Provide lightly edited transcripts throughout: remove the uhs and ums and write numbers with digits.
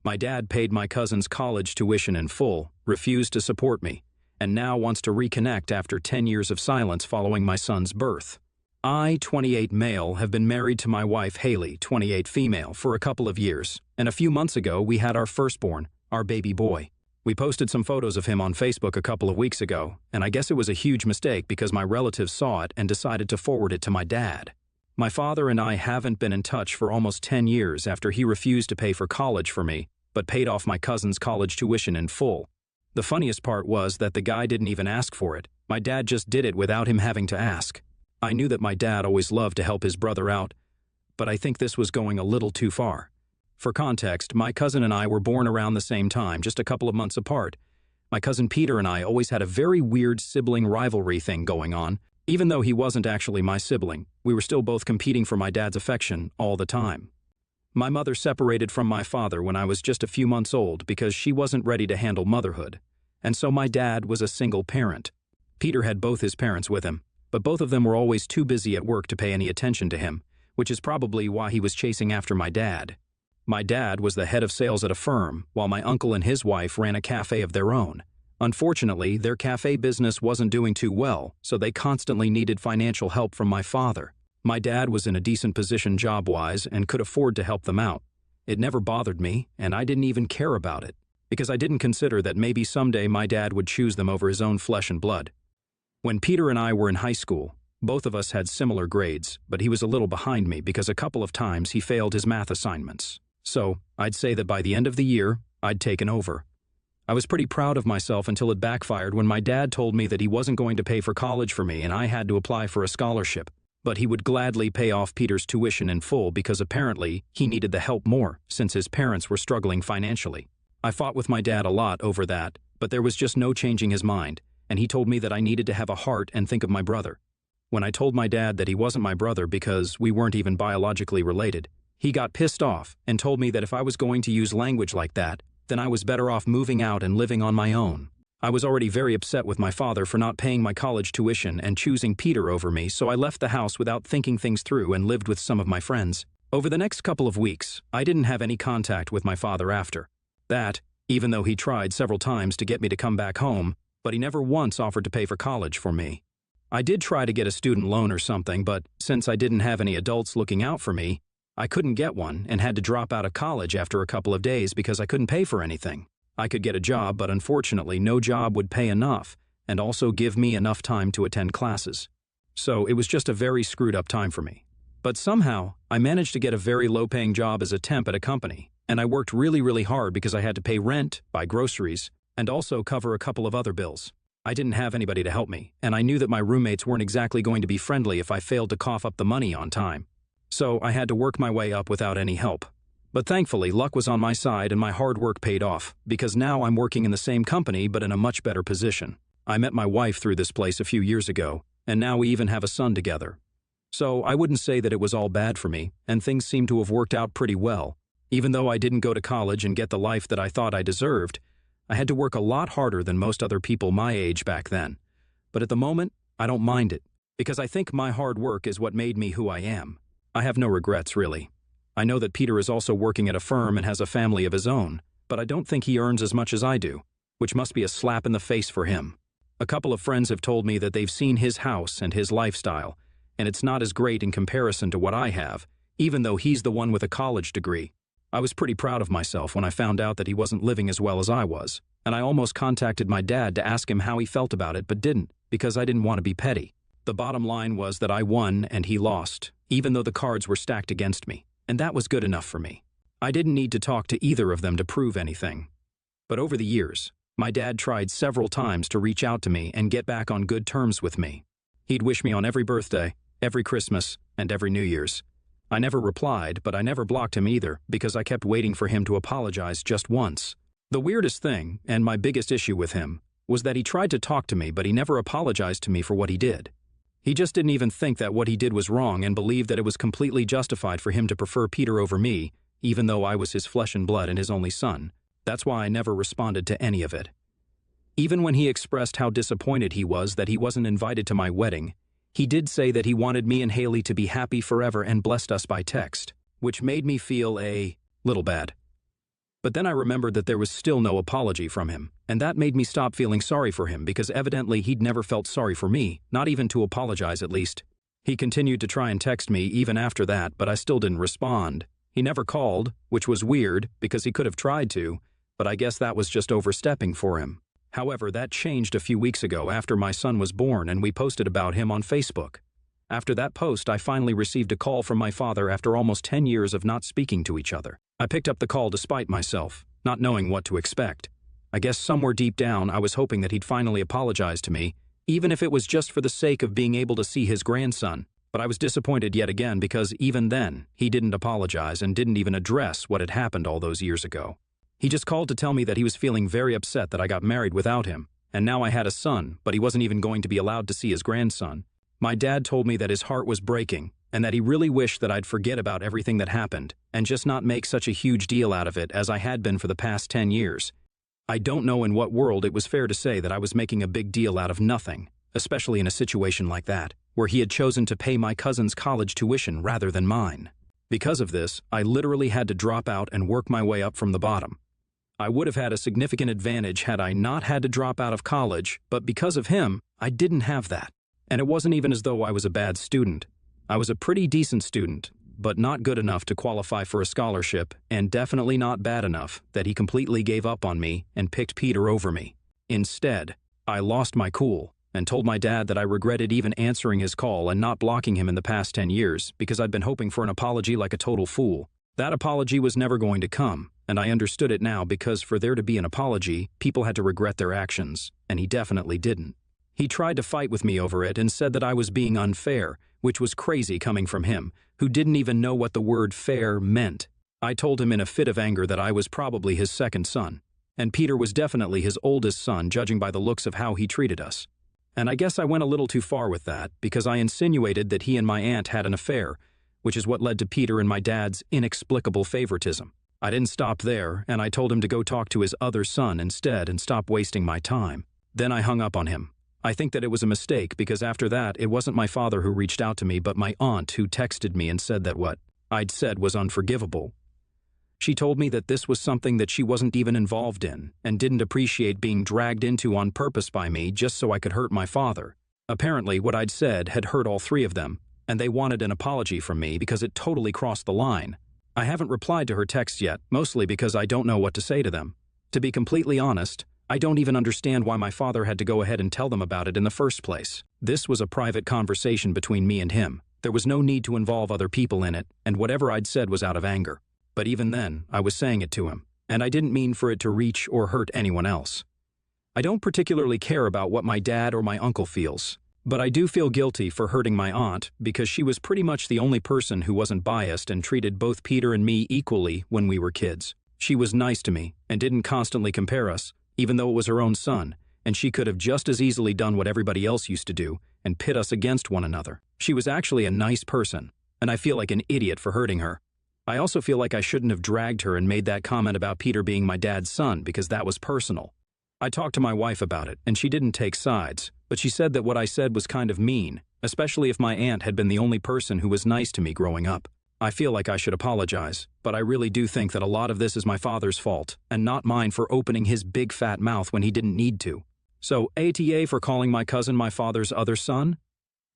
My dad paid my cousin's college tuition in full, refused to support me, and now wants to reconnect after 10 years of silence following my son's birth. I, 28 male, have been married to my wife Haley, 28 female, for a couple of years, and a few months ago we had our firstborn, our baby boy. We posted some photos of him on Facebook a couple of weeks ago, and I guess it was a huge mistake because my relatives saw it and decided to forward it to my dad. My father and I haven't been in touch for almost 10 years after he refused to pay for college for me, but paid off my cousin's college tuition in full. The funniest part was that the guy didn't even ask for it. My dad just did it without him having to ask. I knew that my dad always loved to help his brother out, but I think this was going a little too far. For context, my cousin and I were born around the same time, just a couple of months apart. My cousin Peter and I always had a very weird sibling rivalry thing going on. Even though he wasn't actually my sibling, we were still both competing for my dad's affection all the time. My mother separated from my father when I was just a few months old because she wasn't ready to handle motherhood, and so my dad was a single parent. Peter had both his parents with him, but both of them were always too busy at work to pay any attention to him, which is probably why he was chasing after my dad. My dad was the head of sales at a firm, while my uncle and his wife ran a cafe of their own. Unfortunately, their cafe business wasn't doing too well, so they constantly needed financial help from my father. My dad was in a decent position job-wise and could afford to help them out. It never bothered me, and I didn't even care about it, because I didn't consider that maybe someday my dad would choose them over his own flesh and blood. When Peter and I were in high school, both of us had similar grades, but he was a little behind me because a couple of times he failed his math assignments. So, I'd say that by the end of the year, I'd taken over. I was pretty proud of myself until it backfired when my dad told me that he wasn't going to pay for college for me and I had to apply for a scholarship. But he would gladly pay off Peter's tuition in full because apparently he needed the help more since his parents were struggling financially. I fought with my dad a lot over that, but there was just no changing his mind, and he told me that I needed to have a heart and think of my brother. When I told my dad that he wasn't my brother because we weren't even biologically related, he got pissed off and told me that if I was going to use language like that, then I was better off moving out and living on my own. I was already very upset with my father for not paying my college tuition and choosing Peter over me, so I left the house without thinking things through and lived with some of my friends. Over the next couple of weeks, I didn't have any contact with my father after that, even though he tried several times to get me to come back home, but he never once offered to pay for college for me. I did try to get a student loan or something, but since I didn't have any adults looking out for me, I couldn't get one and had to drop out of college after a couple of days because I couldn't pay for anything. I could get a job, but unfortunately no job would pay enough and also give me enough time to attend classes. So it was just a very screwed up time for me. But somehow, I managed to get a very low-paying job as a temp at a company, and I worked really hard because I had to pay rent, buy groceries, and also cover a couple of other bills. I didn't have anybody to help me, and I knew that my roommates weren't exactly going to be friendly if I failed to cough up the money on time. So I had to work my way up without any help. But thankfully, luck was on my side and my hard work paid off, because now I'm working in the same company but in a much better position. I met my wife through this place a few years ago, and now we even have a son together. So I wouldn't say that it was all bad for me, and things seem to have worked out pretty well. Even though I didn't go to college and get the life that I thought I deserved, I had to work a lot harder than most other people my age back then. But at the moment, I don't mind it, because I think my hard work is what made me who I am. I have no regrets, really. I know that Peter is also working at a firm and has a family of his own, but I don't think he earns as much as I do, which must be a slap in the face for him. A couple of friends have told me that they've seen his house and his lifestyle, and it's not as great in comparison to what I have, even though he's the one with a college degree. I was pretty proud of myself when I found out that he wasn't living as well as I was, and I almost contacted my dad to ask him how he felt about it, but didn't, because I didn't want to be petty. The bottom line was that I won and he lost, even though the cards were stacked against me. And that was good enough for me. I didn't need to talk to either of them to prove anything. But over the years, my dad tried several times to reach out to me and get back on good terms with me. He'd wish me on every birthday, every Christmas, and every New Year's. I never replied, but I never blocked him either because I kept waiting for him to apologize just once. The weirdest thing, and my biggest issue with him, was that he tried to talk to me, but he never apologized to me for what he did. He just didn't even think that what he did was wrong and believed that it was completely justified for him to prefer Peter over me, even though I was his flesh and blood and his only son. That's why I never responded to any of it. Even when he expressed how disappointed he was that he wasn't invited to my wedding, he did say that he wanted me and Haley to be happy forever and blessed us by text, which made me feel a little bad. But then I remembered that there was still no apology from him, and that made me stop feeling sorry for him because evidently he'd never felt sorry for me, not even to apologize at least. He continued to try and text me even after that, but I still didn't respond. He never called, which was weird because he could have tried to, but I guess that was just overstepping for him. However, that changed a few weeks ago after my son was born and we posted about him on Facebook. After that post, I finally received a call from my father after almost 10 years of not speaking to each other. I picked up the call despite myself, not knowing what to expect. I guess somewhere deep down I was hoping that he'd finally apologize to me, even if it was just for the sake of being able to see his grandson. But I was disappointed yet again because even then, he didn't apologize and didn't even address what had happened all those years ago. He just called to tell me that he was feeling very upset that I got married without him, and now I had a son, but he wasn't even going to be allowed to see his grandson. My dad told me that his heart was breaking, and that he really wished that I'd forget about everything that happened, and just not make such a huge deal out of it as I had been for the past 10 years. I don't know in what world it was fair to say that I was making a big deal out of nothing, especially in a situation like that, where he had chosen to pay my cousin's college tuition rather than mine. Because of this, I literally had to drop out and work my way up from the bottom. I would have had a significant advantage had I not had to drop out of college, but because of him, I didn't have that. And it wasn't even as though I was a bad student. I was a pretty decent student, but not good enough to qualify for a scholarship, and definitely not bad enough that he completely gave up on me and picked Peter over me. Instead, I lost my cool and told my dad that I regretted even answering his call and not blocking him in the past 10 years because I'd been hoping for an apology like a total fool. That apology was never going to come, and I understood it now because for there to be an apology, people had to regret their actions, and he definitely didn't. He tried to fight with me over it and said that I was being unfair, which was crazy coming from him, who didn't even know what the word fair meant. I told him in a fit of anger that I was probably his second son, and Peter was definitely his oldest son judging by the looks of how he treated us. And I guess I went a little too far with that because I insinuated that he and my aunt had an affair, which is what led to Peter and my dad's inexplicable favoritism. I didn't stop there, and I told him to go talk to his other son instead and stop wasting my time. Then I hung up on him. I think that it was a mistake because after that, it wasn't my father who reached out to me but my aunt who texted me and said that what I'd said was unforgivable. She told me that this was something that she wasn't even involved in and didn't appreciate being dragged into on purpose by me just so I could hurt my father. Apparently, what I'd said had hurt all three of them, and they wanted an apology from me because it totally crossed the line. I haven't replied to her texts yet, mostly because I don't know what to say to them. To be completely honest, I don't even understand why my father had to go ahead and tell them about it in the first place. This was a private conversation between me and him. There was no need to involve other people in it, and whatever I'd said was out of anger. But even then, I was saying it to him, and I didn't mean for it to reach or hurt anyone else. I don't particularly care about what my dad or my uncle feels, but I do feel guilty for hurting my aunt because she was pretty much the only person who wasn't biased and treated both Peter and me equally when we were kids. She was nice to me and didn't constantly compare us, even though it was her own son, and she could have just as easily done what everybody else used to do and pit us against one another. She was actually a nice person, and I feel like an idiot for hurting her. I also feel like I shouldn't have dragged her and made that comment about Peter being my dad's son because that was personal. I talked to my wife about it, and she didn't take sides, but she said that what I said was kind of mean, especially if my aunt had been the only person who was nice to me growing up. I feel like I should apologize, but I really do think that a lot of this is my father's fault, and not mine for opening his big fat mouth when he didn't need to. So, ATA for calling my cousin my father's other son?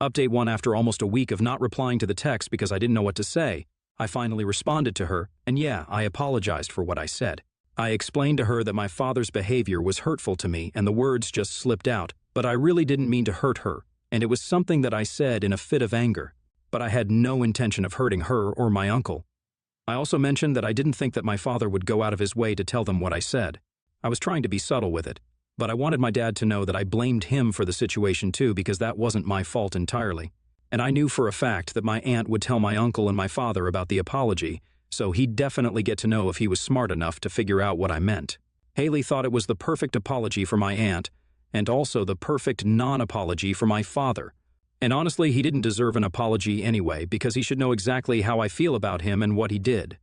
Update 1: after almost a week of not replying to the text because I didn't know what to say, I finally responded to her, and yeah, I apologized for what I said. I explained to her that my father's behavior was hurtful to me and the words just slipped out, but I really didn't mean to hurt her, and it was something that I said in a fit of anger. But I had no intention of hurting her or my uncle. I also mentioned that I didn't think that my father would go out of his way to tell them what I said. I was trying to be subtle with it, but I wanted my dad to know that I blamed him for the situation too because that wasn't my fault entirely. And I knew for a fact that my aunt would tell my uncle and my father about the apology, so he'd definitely get to know if he was smart enough to figure out what I meant. Haley thought it was the perfect apology for my aunt, and also the perfect non-apology for my father. And honestly, he didn't deserve an apology anyway because he should know exactly how I feel about him and what he did.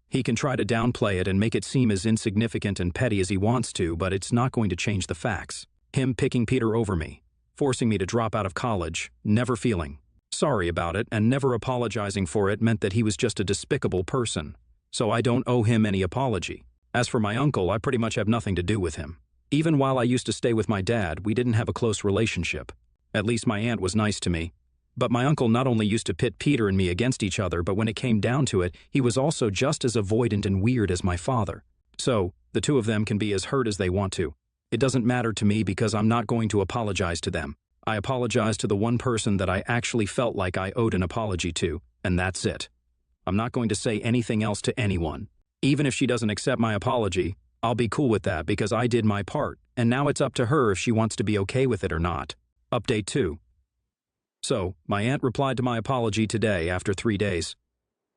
He can try to downplay it and make it seem as insignificant and petty as he wants to, but it's not going to change the facts. Him picking Peter over me, forcing me to drop out of college, never feeling sorry about it, and never apologizing for it meant that he was just a despicable person. So I don't owe him any apology. As for my uncle, I pretty much have nothing to do with him. Even while I used to stay with my dad, we didn't have a close relationship. At least my aunt was nice to me. But my uncle not only used to pit Peter and me against each other, but when it came down to it, he was also just as avoidant and weird as my father. So, the two of them can be as hurt as they want to. It doesn't matter to me because I'm not going to apologize to them. I apologize to the one person that I actually felt like I owed an apology to, and that's it. I'm not going to say anything else to anyone. Even if she doesn't accept my apology, I'll be cool with that because I did my part, and now it's up to her if she wants to be okay with it or not. Update 2. So, my aunt replied to my apology today after 3 days.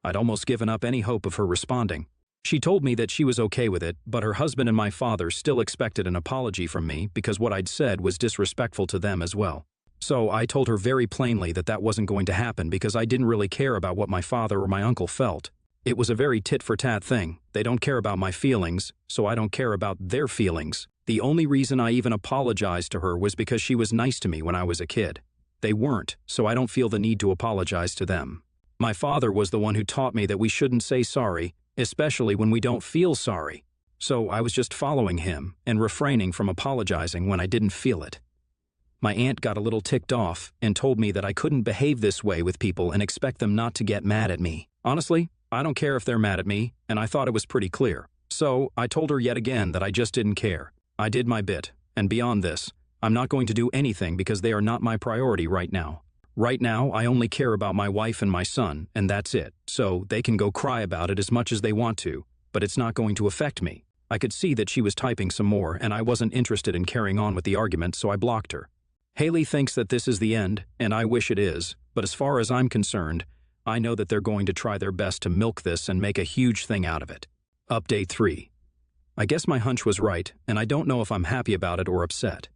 I'd almost given up any hope of her responding. She told me that she was okay with it, but her husband and my father still expected an apology from me because what I'd said was disrespectful to them as well. So I told her very plainly that that wasn't going to happen because I didn't really care about what my father or my uncle felt. It was a very tit-for-tat thing. They don't care about my feelings, so I don't care about their feelings. The only reason I even apologized to her was because she was nice to me when I was a kid. They weren't, so I don't feel the need to apologize to them. My father was the one who taught me that we shouldn't say sorry, especially when we don't feel sorry. So I was just following him and refraining from apologizing when I didn't feel it. My aunt got a little ticked off and told me that I couldn't behave this way with people and expect them not to get mad at me. Honestly, I don't care if they're mad at me, and I thought it was pretty clear. So I told her yet again that I just didn't care. I did my bit, and beyond this, I'm not going to do anything because they are not my priority right now. Right now, I only care about my wife and my son, and that's it. So they can go cry about it as much as they want to, but it's not going to affect me. I could see that she was typing some more, and I wasn't interested in carrying on with the argument, so I blocked her. Haley thinks that this is the end, and I wish it is, but as far as I'm concerned, I know that they're going to try their best to milk this and make a huge thing out of it. Update 3. I guess my hunch was right, and I don't know if I'm happy about it or upset.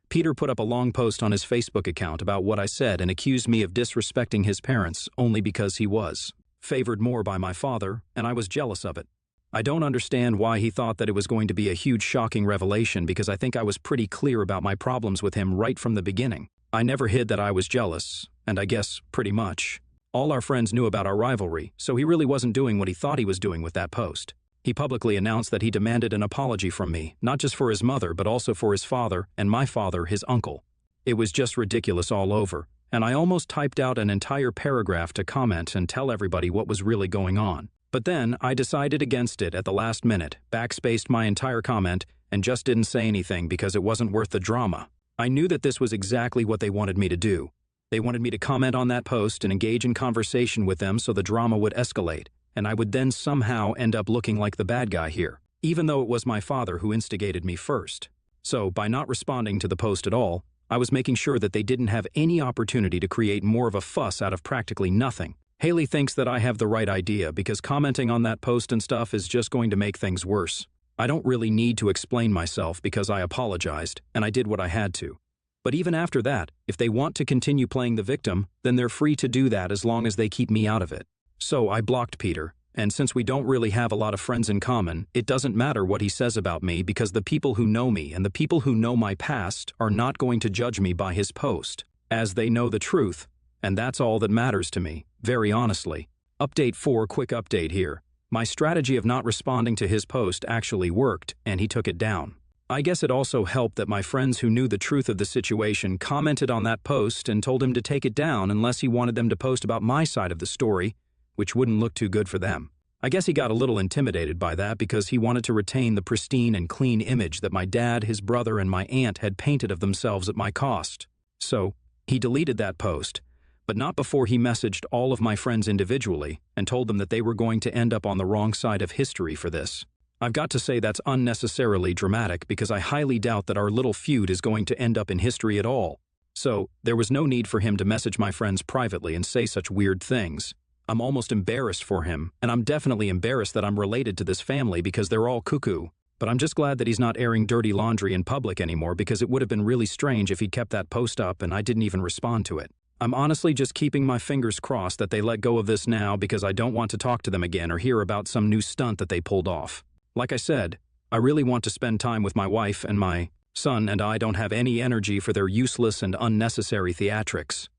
Peter put up a long post on his Facebook account about what I said and accused me of disrespecting his parents only because he was favored more by my father, and I was jealous of it. I don't understand why he thought that it was going to be a huge shocking revelation because I think I was pretty clear about my problems with him right from the beginning. I never hid that I was jealous, and I guess pretty much all our friends knew about our rivalry, so he really wasn't doing what he thought he was doing with that post. He publicly announced that he demanded an apology from me, not just for his mother, but also for his father, and my father, his uncle. It was just ridiculous all over, and I almost typed out an entire paragraph to comment and tell everybody what was really going on. But then I decided against it at the last minute, backspaced my entire comment, and just didn't say anything because it wasn't worth the drama. I knew that this was exactly what they wanted me to do. They wanted me to comment on that post and engage in conversation with them so the drama would escalate, and I would then somehow end up looking like the bad guy here, even though it was my father who instigated me first. So, by not responding to the post at all, I was making sure that they didn't have any opportunity to create more of a fuss out of practically nothing. Haley thinks that I have the right idea because commenting on that post and stuff is just going to make things worse. I don't really need to explain myself because I apologized, and I did what I had to. But even after that, if they want to continue playing the victim, then they're free to do that as long as they keep me out of it. So I blocked Peter, and since we don't really have a lot of friends in common, it doesn't matter what he says about me because the people who know me and the people who know my past are not going to judge me by his post, as they know the truth, and that's all that matters to me, very honestly. Update 4. Quick update here. My strategy of not responding to his post actually worked, and he took it down. I guess it also helped that my friends who knew the truth of the situation commented on that post and told him to take it down unless he wanted them to post about my side of the story, which wouldn't look too good for them. I guess he got a little intimidated by that because he wanted to retain the pristine and clean image that my dad, his brother, and my aunt had painted of themselves at my cost. So, he deleted that post, but not before he messaged all of my friends individually and told them that they were going to end up on the wrong side of history for this. I've got to say that's unnecessarily dramatic because I highly doubt that our little feud is going to end up in history at all. So, there was no need for him to message my friends privately and say such weird things. I'm almost embarrassed for him, and I'm definitely embarrassed that I'm related to this family because they're all cuckoo. But I'm just glad that he's not airing dirty laundry in public anymore because it would have been really strange if he'd kept that post up and I didn't even respond to it. I'm honestly just keeping my fingers crossed that they let go of this now because I don't want to talk to them again or hear about some new stunt that they pulled off. Like I said, I really want to spend time with my wife and my son, and I don't have any energy for their useless and unnecessary theatrics.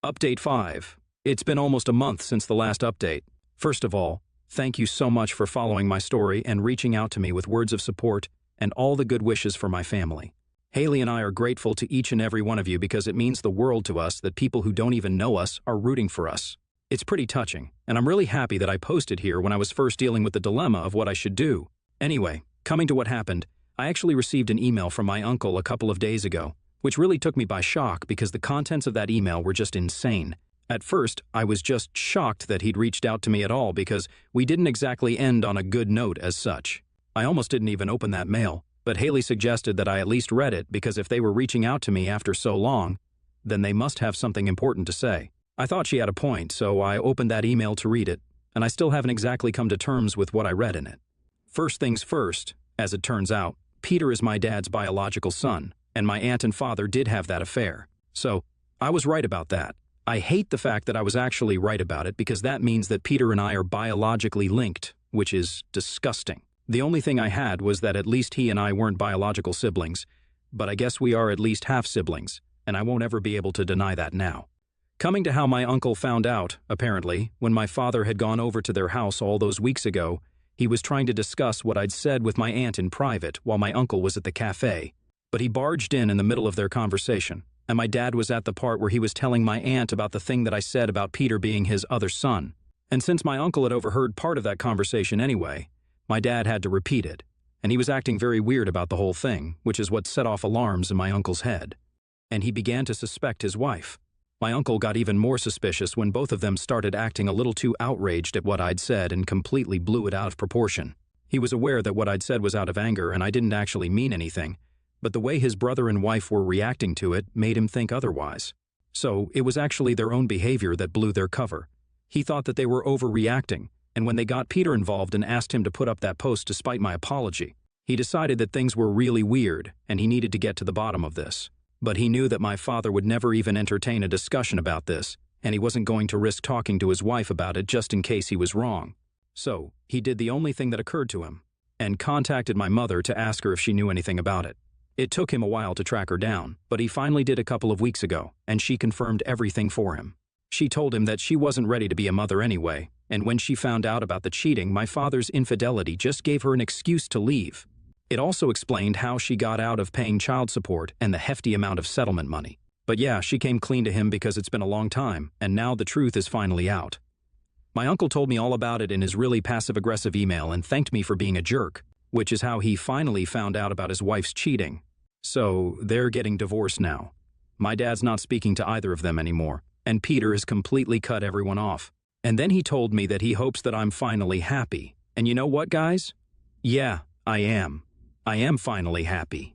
Update 5. It's been almost a month since the last update. First of all, Thank you so much for following my story and reaching out to me with words of support and all the good wishes for my family. Haley and I are grateful to each and every one of you because it means the world to us that people who don't even know us are rooting for us. It's pretty touching, and I'm really happy that I posted here when I was first dealing with the dilemma of what I should do. Anyway, coming to what happened, I actually received an email from my uncle a couple of days ago, which really took me by shock because the contents of that email were just insane. At first, I was just shocked that he'd reached out to me at all because we didn't exactly end on a good note as such. I almost didn't even open that mail, but Haley suggested that I at least read it because if they were reaching out to me after so long, then they must have something important to say. I thought she had a point, so I opened that email to read it, and I still haven't exactly come to terms with what I read in it. First things first, as it turns out, Peter is my dad's biological son, and my aunt and father did have that affair. So, I was right about that. I hate the fact that I was actually right about it because that means that Peter and I are biologically linked, which is disgusting. The only thing I had was that at least he and I weren't biological siblings, but I guess we are at least half-siblings, and I won't ever be able to deny that now. Coming to how my uncle found out, apparently, when my father had gone over to their house all those weeks ago, he was trying to discuss what I'd said with my aunt in private while my uncle was at the cafe. But he barged in the middle of their conversation, and my dad was at the part where he was telling my aunt about the thing that I said about Peter being his other son. And since my uncle had overheard part of that conversation anyway, my dad had to repeat it, and he was acting very weird about the whole thing, which is what set off alarms in my uncle's head. And he began to suspect his wife. My uncle got even more suspicious when both of them started acting a little too outraged at what I'd said and completely blew it out of proportion. He was aware that what I'd said was out of anger and I didn't actually mean anything, but the way his brother and wife were reacting to it made him think otherwise. So it was actually their own behavior that blew their cover. He thought that they were overreacting, and when they got Peter involved and asked him to put up that post despite my apology, he decided that things were really weird and he needed to get to the bottom of this. But he knew that my father would never even entertain a discussion about this, and he wasn't going to risk talking to his wife about it just in case he was wrong. So, he did the only thing that occurred to him, and contacted my mother to ask her if she knew anything about it. It took him a while to track her down, but he finally did a couple of weeks ago, and she confirmed everything for him. She told him that she wasn't ready to be a mother anyway, and when she found out about the cheating, my father's infidelity just gave her an excuse to leave. It also explained how she got out of paying child support and the hefty amount of settlement money. But yeah, she came clean to him because it's been a long time, and now the truth is finally out. My uncle told me all about it in his really passive-aggressive email and thanked me for being a jerk, which is how he finally found out about his wife's cheating. So, they're getting divorced now. My dad's not speaking to either of them anymore, and Peter has completely cut everyone off. And then he told me that he hopes that I'm finally happy. And you know what, guys? Yeah, I am. I am finally happy.